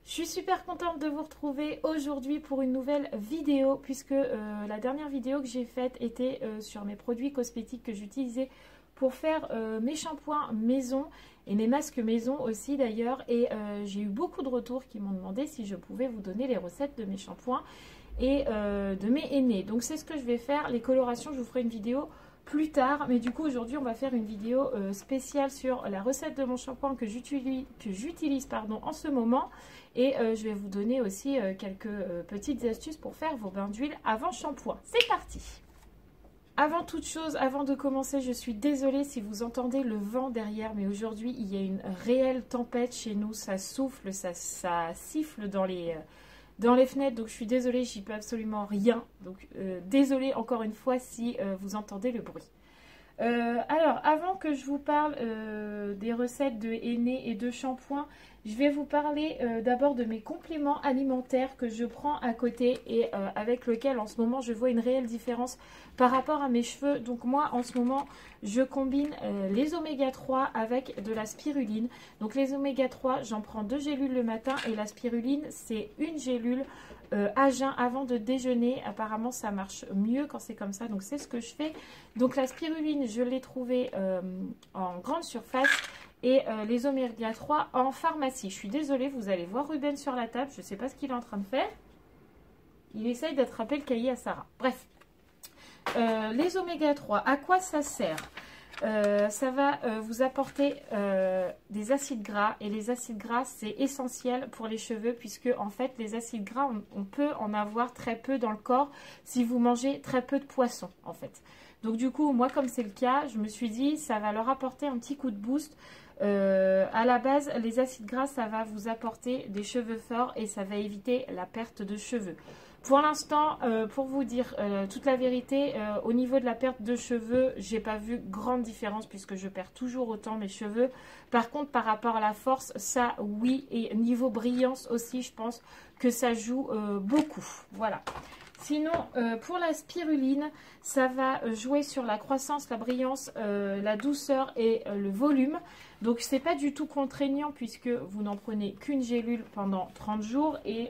Je suis super contente de vous retrouver aujourd'hui pour une nouvelle vidéo puisque la dernière vidéo que j'ai faite était sur mes produits cosmétiques que j'utilisais pour faire mes shampoings maison et mes masques maison aussi d'ailleurs. Et j'ai eu beaucoup de retours qui m'ont demandé si je pouvais vous donner les recettes de mes shampoings et de mes hennées. Donc c'est ce que je vais faire. Les colorations, je vous ferai une vidéo plus tard, mais du coup aujourd'hui on va faire une vidéo spéciale sur la recette de mon shampoing que j'utilise en ce moment, et je vais vous donner aussi quelques petites astuces pour faire vos bains d'huile avant shampoing. C'est parti! Avant toute chose, avant de commencer, je suis désolée si vous entendez le vent derrière, mais aujourd'hui il y a une réelle tempête chez nous, ça souffle, ça siffle dans les fenêtres, donc je suis désolée, j'y peux absolument rien. Donc désolée encore une fois si vous entendez le bruit. Alors, avant que je vous parle des recettes de henné et de shampoing, je vais vous parler d'abord de mes compléments alimentaires que je prends à côté et avec lesquels en ce moment je vois une réelle différence par rapport à mes cheveux. Donc moi en ce moment je combine les oméga 3 avec de la spiruline. Donc les oméga 3, j'en prends 2 gélules le matin et la spiruline c'est une gélule à jeun avant de déjeuner. Apparemment ça marche mieux quand c'est comme ça, donc c'est ce que je fais. Donc la spiruline je l'ai trouvée en grande surface et les oméga 3 en pharmacie. Je suis désolée, vous allez voir Ruben sur la table, je ne sais pas ce qu'il est en train de faire. Il essaye d'attraper le cahier à Sarah. Bref, les oméga 3, à quoi ça sert? Ça va vous apporter des acides gras, et les acides gras c'est essentiel pour les cheveux puisque en fait les acides gras on peut en avoir très peu dans le corps si vous mangez très peu de poisson en fait. Donc du coup moi comme c'est le cas, je me suis dit ça va leur apporter un petit coup de boost. À la base les acides gras ça va vous apporter des cheveux forts et ça va éviter la perte de cheveux. Pour l'instant, pour vous dire toute la vérité, au niveau de la perte de cheveux, j'ai pas vu grande différence puisque je perds toujours autant mes cheveux. Par contre, par rapport à la force, ça oui, et niveau brillance aussi, je pense que ça joue beaucoup. Voilà. Sinon, pour la spiruline, ça va jouer sur la croissance, la brillance, la douceur et le volume. Donc, c'est pas du tout contraignant puisque vous n'en prenez qu'une gélule pendant 30 jours. Et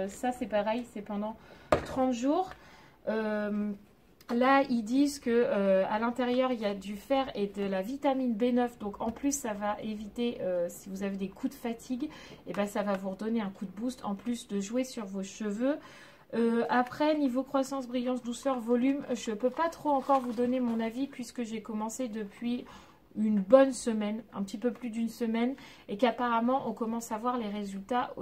ça, c'est pareil, c'est pendant 30 jours. Là, ils disent que à l'intérieur, il y a du fer et de la vitamine B9. Donc, en plus, ça va éviter, si vous avez des coups de fatigue, et ben, ça va vous redonner un coup de boost en plus de jouer sur vos cheveux. Après, niveau croissance, brillance, douceur, volume, je ne peux pas trop encore vous donner mon avis puisque j'ai commencé depuis une bonne semaine, un petit peu plus d'une semaine, et qu'apparemment on commence à voir les résultats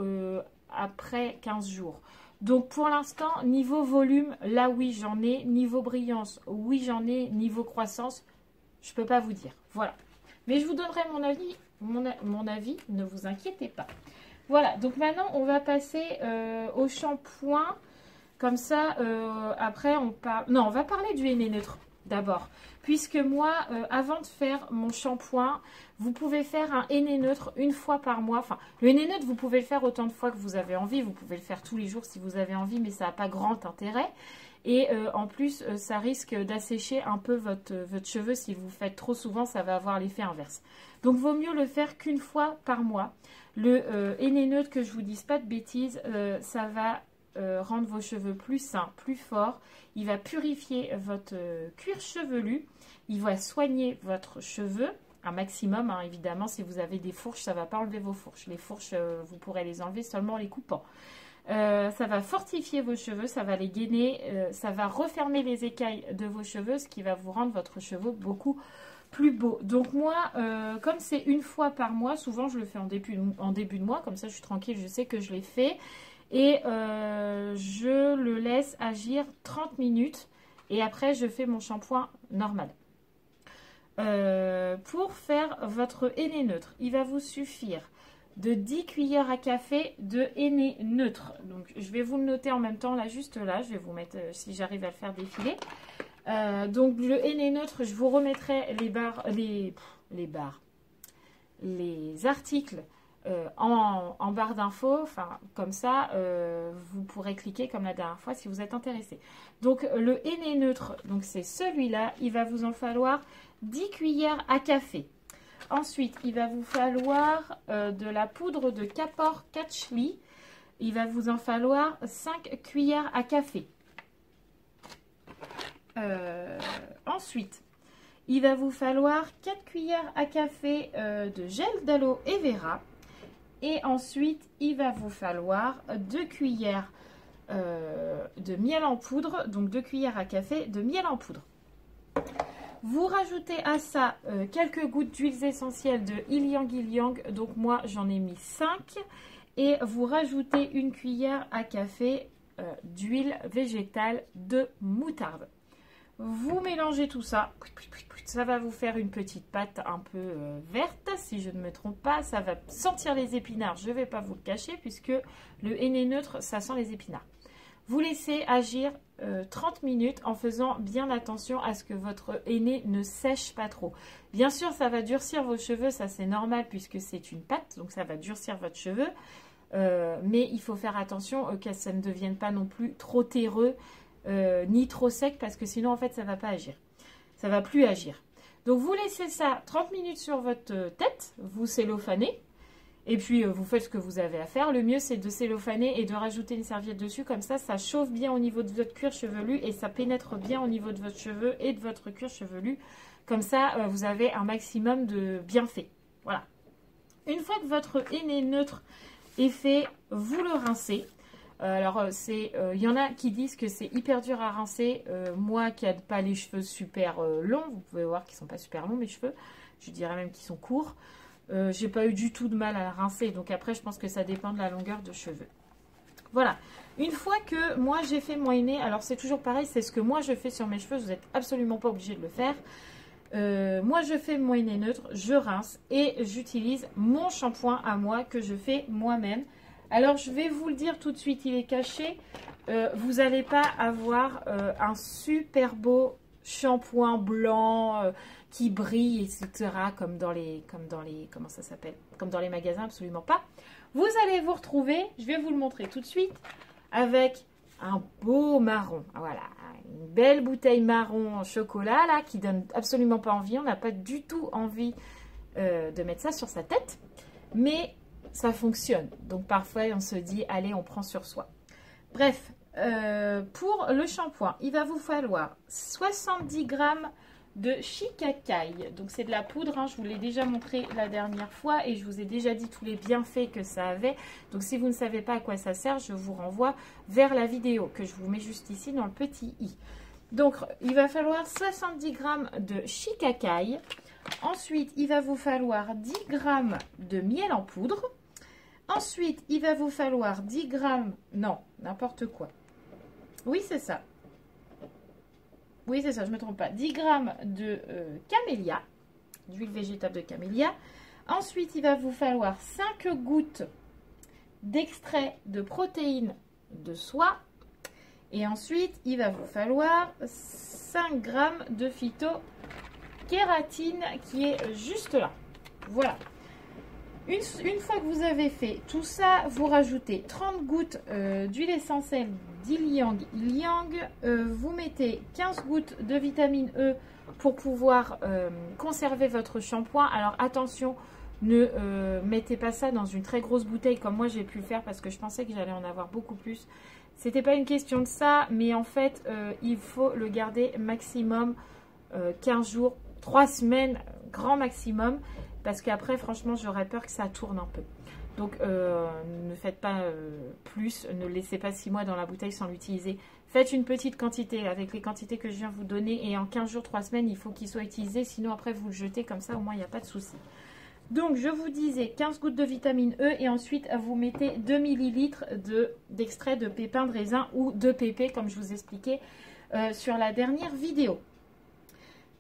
après 15 jours. Donc pour l'instant, niveau volume, là oui j'en ai, niveau brillance, oui j'en ai, niveau croissance, je ne peux pas vous dire. Voilà. Mais je vous donnerai mon avis, mon avis, ne vous inquiétez pas. Voilà, donc maintenant on va passer au shampoing. Comme ça, après, on va parler du henné neutre d'abord. Puisque moi, avant de faire mon shampoing, vous pouvez faire un henné neutre une fois par mois. Enfin, le henné neutre, vous pouvez le faire autant de fois que vous avez envie. Vous pouvez le faire tous les jours si vous avez envie, mais ça n'a pas grand intérêt. Et en plus, ça risque d'assécher un peu votre cheveu. Si vous le faites trop souvent, ça va avoir l'effet inverse. Donc, vaut mieux le faire qu'une fois par mois. Le henné neutre, que je vous dise pas de bêtises, ça va rendre vos cheveux plus sains, plus forts. Il va purifier votre cuir chevelu. Il va soigner votre cheveu un maximum, hein, évidemment. Si vous avez des fourches, ça ne va pas enlever vos fourches. Les fourches, vous pourrez les enlever seulement en les coupant. Ça va fortifier vos cheveux, ça va les gainer, ça va refermer les écailles de vos cheveux, ce qui va vous rendre votre cheveu beaucoup plus beau. Donc moi, comme c'est une fois par mois, souvent je le fais en début de mois, comme ça je suis tranquille, je sais que je l'ai fait. Et je le laisse agir 30 minutes et après je fais mon shampoing normal. Pour faire votre henné neutre, il va vous suffire de 10 cuillères à café de henné neutre. Donc je vais vous le noter en même temps là, juste là, je vais vous mettre si j'arrive à le faire défiler. Donc le henné neutre, je vous remettrai les articles en barre d'infos, enfin comme ça vous pourrez cliquer comme la dernière fois si vous êtes intéressé. Donc le henné neutre, donc c'est celui-là, il va vous en falloir 10 cuillères à café. Ensuite, il va vous falloir de la poudre de Kapor Catchly. Il va vous en falloir 5 cuillères à café. Ensuite, il va vous falloir 4 cuillères à café de gel d'aloe et vera. Et ensuite, il va vous falloir 2 cuillères de miel en poudre. Donc 2 cuillères à café de miel en poudre. Vous rajoutez à ça quelques gouttes d'huiles essentielles de Ylang Ylang. Donc moi, j'en ai mis 5. Et vous rajoutez une cuillère à café d'huile végétale de moutarde. Vous mélangez tout ça. Ça va vous faire une petite pâte un peu verte, si je ne me trompe pas. Ça va sentir les épinards, je ne vais pas vous le cacher, puisque le henné neutre, ça sent les épinards. Vous laissez agir 30 minutes en faisant bien attention à ce que votre henné ne sèche pas trop. Bien sûr, ça va durcir vos cheveux, ça c'est normal puisque c'est une pâte, donc ça va durcir votre cheveu. Mais il faut faire attention que ça ne devienne pas non plus trop terreux ni trop sec parce que sinon en fait ça ne va pas agir. Ça ne va plus agir. Donc vous laissez ça 30 minutes sur votre tête, vous cellophanez. Et puis, vous faites ce que vous avez à faire. Le mieux, c'est de cellophaner et de rajouter une serviette dessus. Comme ça chauffe bien au niveau de votre cuir chevelu et ça pénètre bien au niveau de votre cheveu et de votre cuir chevelu. Comme ça, vous avez un maximum de bienfaits. Voilà. Une fois que votre henné neutre est fait, vous le rincez. Alors, y en a qui disent que c'est hyper dur à rincer. Moi, qui n'ai pas les cheveux super longs, vous pouvez voir qu'ils ne sont pas super longs, mes cheveux. Je dirais même qu'ils sont courts. J'ai pas eu du tout de mal à rincer, donc après je pense que ça dépend de la longueur de cheveux. Voilà, une fois que moi j'ai fait mon henné, alors c'est toujours pareil, c'est ce que moi je fais sur mes cheveux, vous n'êtes absolument pas obligé de le faire. Moi je fais mon henné neutre, je rince et j'utilise mon shampoing à moi que je fais moi-même. Alors je vais vous le dire tout de suite, il est caché, vous n'allez pas avoir un super beau shampoing blanc qui brille, etc. comme dans les comment ça s'appelle, comme dans les magasins, absolument pas. Vous allez vous retrouver, je vais vous le montrer tout de suite, avec un beau marron. Voilà, une belle bouteille marron en chocolat là qui donne absolument pas envie. On n'a pas du tout envie de mettre ça sur sa tête, mais ça fonctionne. Donc parfois on se dit allez, on prend sur soi. Bref. Pour le shampoing, il va vous falloir 70 grammes de shikakai. Donc c'est de la poudre, hein, je vous l'ai déjà montré la dernière fois et je vous ai déjà dit tous les bienfaits que ça avait. Donc si vous ne savez pas à quoi ça sert, je vous renvoie vers la vidéo que je vous mets juste ici dans le petit i. Donc il va falloir 70 grammes de shikakai. Ensuite, il va vous falloir 10 grammes de miel en poudre. Ensuite, il va vous falloir 10 grammes, non, n'importe quoi. Oui, c'est ça. Oui, c'est ça, je ne me trompe pas. 10 grammes de camélia, d'huile végétale de camélia. Ensuite, il va vous falloir 5 gouttes d'extrait de protéines de soie. Et ensuite, il va vous falloir 5 grammes de phytokératine qui est juste là. Voilà. Une fois que vous avez fait tout ça, vous rajoutez 30 gouttes d'huile essentielle d'Ylang Ylang. Vous mettez 15 gouttes de vitamine E pour pouvoir conserver votre shampoing. Alors attention, ne mettez pas ça dans une très grosse bouteille comme moi j'ai pu le faire parce que je pensais que j'allais en avoir beaucoup plus. C'était pas une question de ça, mais en fait, il faut le garder maximum 15 jours, 3 semaines, grand maximum. Parce qu'après, franchement, j'aurais peur que ça tourne un peu. Donc, ne faites pas plus. Ne laissez pas 6 mois dans la bouteille sans l'utiliser. Faites une petite quantité avec les quantités que je viens vous donner. Et en 15 jours, 3 semaines, il faut qu'il soit utilisé. Sinon, après, vous le jetez comme ça. Au moins, il n'y a pas de souci. Donc, je vous disais 15 gouttes de vitamine E. Et ensuite, vous mettez 2 ml d'extrait de pépins de raisin ou de pépé, comme je vous expliquais sur la dernière vidéo.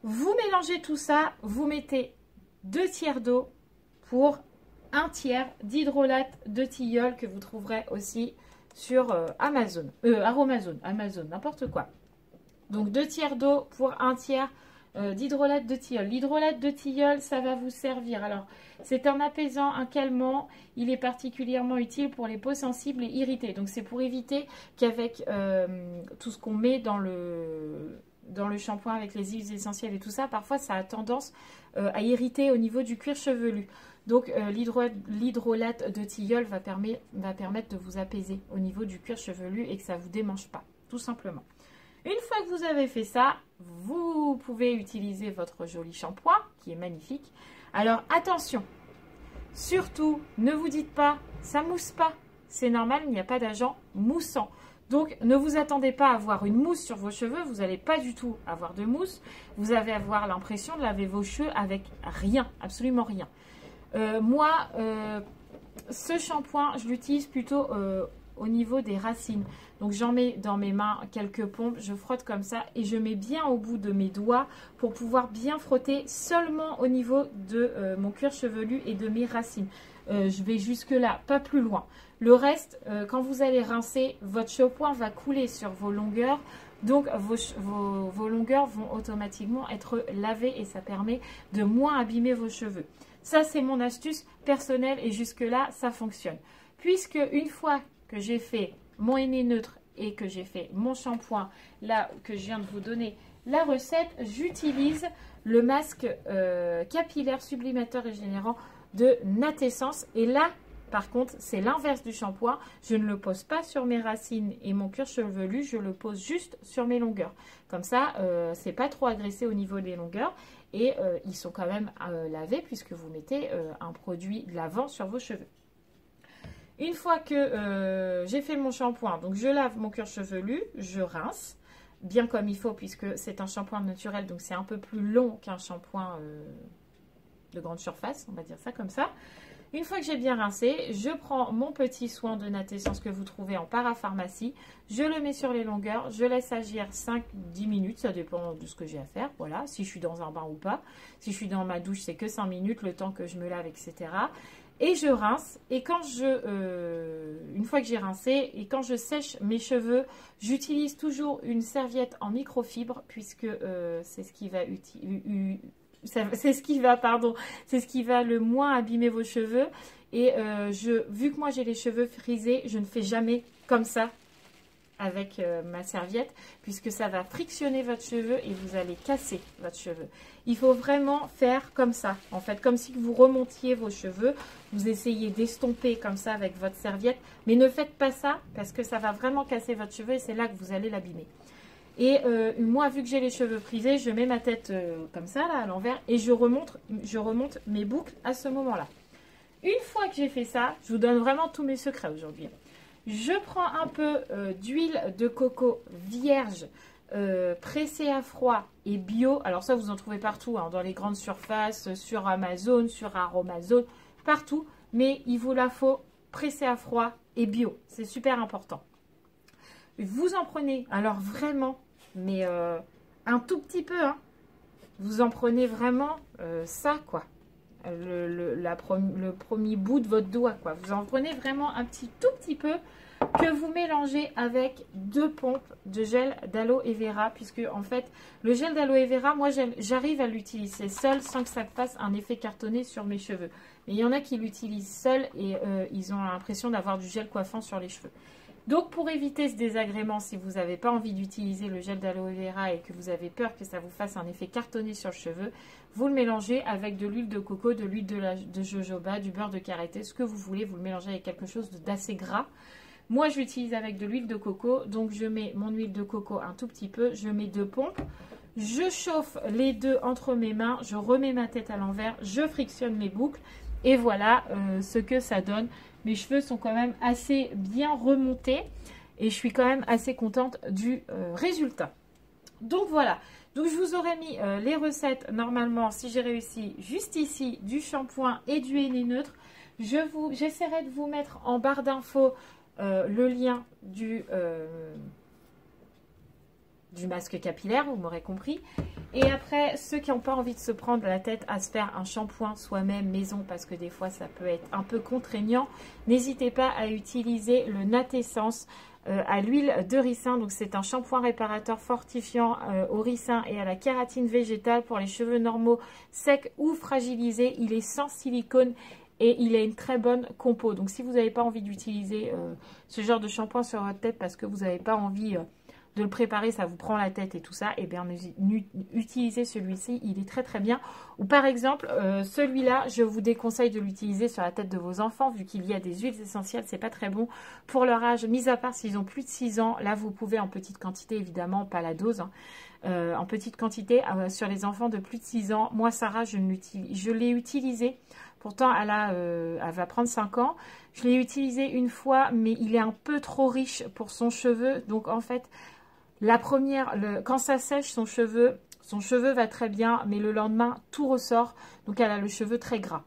Vous mélangez tout ça. Vous mettez 2 tiers d'eau pour 1 tiers d'hydrolate de tilleul que vous trouverez aussi sur Amazon, Amazon, n'importe quoi. Donc 2 tiers d'eau pour 1 tiers d'hydrolate de tilleul. L'hydrolate de tilleul, ça va vous servir. Alors, c'est un apaisant, un calmant. Il est particulièrement utile pour les peaux sensibles et irritées. Donc, c'est pour éviter qu'avec tout ce qu'on met dans dans le shampoing avec les huiles essentielles et tout ça, parfois ça a tendance à irriter au niveau du cuir chevelu. Donc l'hydrolate de tilleul va permettre de vous apaiser au niveau du cuir chevelu et que ça ne vous démange pas, tout simplement. Une fois que vous avez fait ça, vous pouvez utiliser votre joli shampoing qui est magnifique. Alors attention, surtout ne vous dites pas ça mousse pas, c'est normal, il n'y a pas d'agent moussant. Donc ne vous attendez pas à avoir une mousse sur vos cheveux, vous n'allez pas du tout avoir de mousse. Vous allez avoir l'impression de laver vos cheveux avec rien, absolument rien. Moi, ce shampoing, je l'utilise plutôt au niveau des racines. Donc j'en mets dans mes mains quelques pompes, je frotte comme ça et je mets bien au bout de mes doigts pour pouvoir bien frotter seulement au niveau de mon cuir chevelu et de mes racines. Je vais jusque là, pas plus loin. Le reste, quand vous allez rincer, votre shampoing va couler sur vos longueurs. Donc vos longueurs vont automatiquement être lavées et ça permet de moins abîmer vos cheveux. Ça, c'est mon astuce personnelle et jusque-là, ça fonctionne. Puisque une fois que j'ai fait mon henné neutre et que j'ai fait mon shampoing, là que je viens de vous donner la recette, j'utilise le masque capillaire sublimateur régénérant de Natessence. Et là, par contre, c'est l'inverse du shampoing. Je ne le pose pas sur mes racines et mon cuir chevelu, je le pose juste sur mes longueurs. Comme ça, c'est pas trop agressé au niveau des longueurs. Et ils sont quand même lavés puisque vous mettez un produit lavant sur vos cheveux. Une fois que j'ai fait mon shampoing, donc je lave mon cuir chevelu, je rince bien comme il faut puisque c'est un shampoing naturel, donc c'est un peu plus long qu'un shampoing de grande surface, on va dire ça comme ça. Une fois que j'ai bien rincé, je prends mon petit soin de Natessence que vous trouvez en parapharmacie. Je le mets sur les longueurs, je laisse agir 5-10 minutes, ça dépend de ce que j'ai à faire. Voilà, si je suis dans un bain ou pas. Si je suis dans ma douche, c'est que 5 minutes, le temps que je me lave, etc. Et je rince. Et quand une fois que j'ai rincé et quand je sèche mes cheveux, j'utilise toujours une serviette en microfibre puisque c'est ce qui va c'est ce qui va le moins abîmer vos cheveux. Et vu que moi j'ai les cheveux frisés, je ne fais jamais comme ça avec ma serviette puisque ça va frictionner votre cheveu et vous allez casser votre cheveu. Il faut vraiment faire comme ça, en fait, comme si vous remontiez vos cheveux. Vous essayez d'estomper comme ça avec votre serviette, mais ne faites pas ça parce que ça va vraiment casser votre cheveu et c'est là que vous allez l'abîmer. Et moi, vu que j'ai les cheveux frisés, je mets ma tête comme ça, là, à l'envers, et je remonte mes boucles à ce moment-là. Une fois que j'ai fait ça, je vous donne vraiment tous mes secrets aujourd'hui. Je prends un peu d'huile de coco vierge, pressée à froid et bio. Alors ça, vous en trouvez partout, hein, dans les grandes surfaces, sur Amazon, sur Aromazone, partout. Mais il vous la faut pressée à froid et bio. C'est super important. Vous en prenez, alors vraiment, mais un tout petit peu, hein. Vous en prenez vraiment ça, quoi. Le premier bout de votre doigt, quoi. Vous en prenez vraiment un tout petit peu que vous mélangez avec 2 pompes de gel d'aloe vera, puisque en fait, le gel d'aloe vera, moi, j'arrive à l'utiliser seul sans que ça fasse un effet cartonné sur mes cheveux. Mais il y en a qui l'utilisent seul et ils ont l'impression d'avoir du gel coiffant sur les cheveux. Donc, pour éviter ce désagrément, si vous n'avez pas envie d'utiliser le gel d'aloe vera et que vous avez peur que ça vous fasse un effet cartonné sur le cheveu, vous le mélangez avec de l'huile de coco, de l'huile de jojoba, du beurre de karité, ce que vous voulez. Vous le mélangez avec quelque chose d'assez gras. Moi, je l'utilise avec de l'huile de coco. Donc, je mets mon huile de coco un tout petit peu. Je mets 2 pompes. Je chauffe les deux entre mes mains. Je remets ma tête à l'envers. Je frictionne mes boucles. Et voilà ce que ça donne. Mes cheveux sont quand même assez bien remontés et je suis quand même assez contente du résultat. Donc voilà, donc je vous aurais mis les recettes normalement, si j'ai réussi, juste ici, du shampoing et du henné neutre. J'essaierai de vous mettre en barre d'infos le lien du masque capillaire, vous m'aurez compris. Et après, ceux qui n'ont pas envie de se prendre la tête à se faire un shampoing soi-même maison, parce que des fois ça peut être un peu contraignant, n'hésitez pas à utiliser le Natessence à l'huile de ricin. Donc c'est un shampoing réparateur fortifiant au ricin et à la kératine végétale pour les cheveux normaux, secs ou fragilisés. Il est sans silicone et il a une très bonne compo. Donc si vous n'avez pas envie d'utiliser ce genre de shampoing sur votre tête parce que vous n'avez pas envie... de le préparer, ça vous prend la tête et tout ça, et bien utilisez celui-ci, il est très très bien. Ou par exemple, celui-là, je vous déconseille de l'utiliser sur la tête de vos enfants, vu qu'il y a des huiles essentielles, c'est pas très bon pour leur âge, mis à part s'ils ont plus de 6 ans. Là, vous pouvez en petite quantité, évidemment, pas la dose, hein. En petite quantité sur les enfants de plus de 6 ans. Moi, Sarah, je l'ai utilisé. Pourtant, elle va prendre 5 ans. Je l'ai utilisé une fois, mais il est un peu trop riche pour son cheveu. Donc, en fait, quand ça sèche, son cheveu va très bien, mais le lendemain, tout ressort. Donc, elle a le cheveu très gras.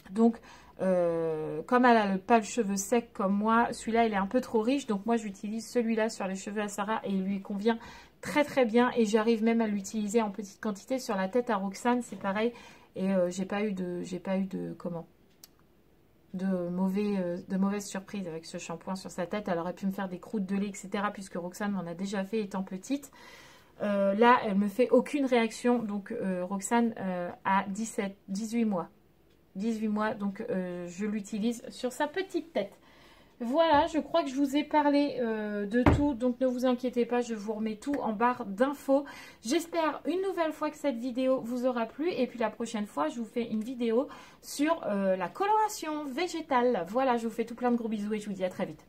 Donc, comme elle n'a pas le cheveu sec comme moi, celui-là, il est un peu trop riche. Donc, moi, j'utilise celui-là sur les cheveux à Sarah et il lui convient très très bien, et j'arrive même à l'utiliser en petite quantité sur la tête à Roxane, c'est pareil, et j'ai pas eu de mauvaises surprises avec ce shampoing sur sa tête. Elle aurait pu me faire des croûtes de lait, etc., puisque Roxane m'en a déjà fait étant petite. Là, elle me fait aucune réaction, donc Roxane a 18 mois, donc je l'utilise sur sa petite tête. Voilà, je crois que je vous ai parlé de tout, donc ne vous inquiétez pas, je vous remets tout en barre d'infos. J'espère une nouvelle fois que cette vidéo vous aura plu, et puis la prochaine fois, je vous fais une vidéo sur la coloration végétale. Voilà, je vous fais tout plein de gros bisous et je vous dis à très vite.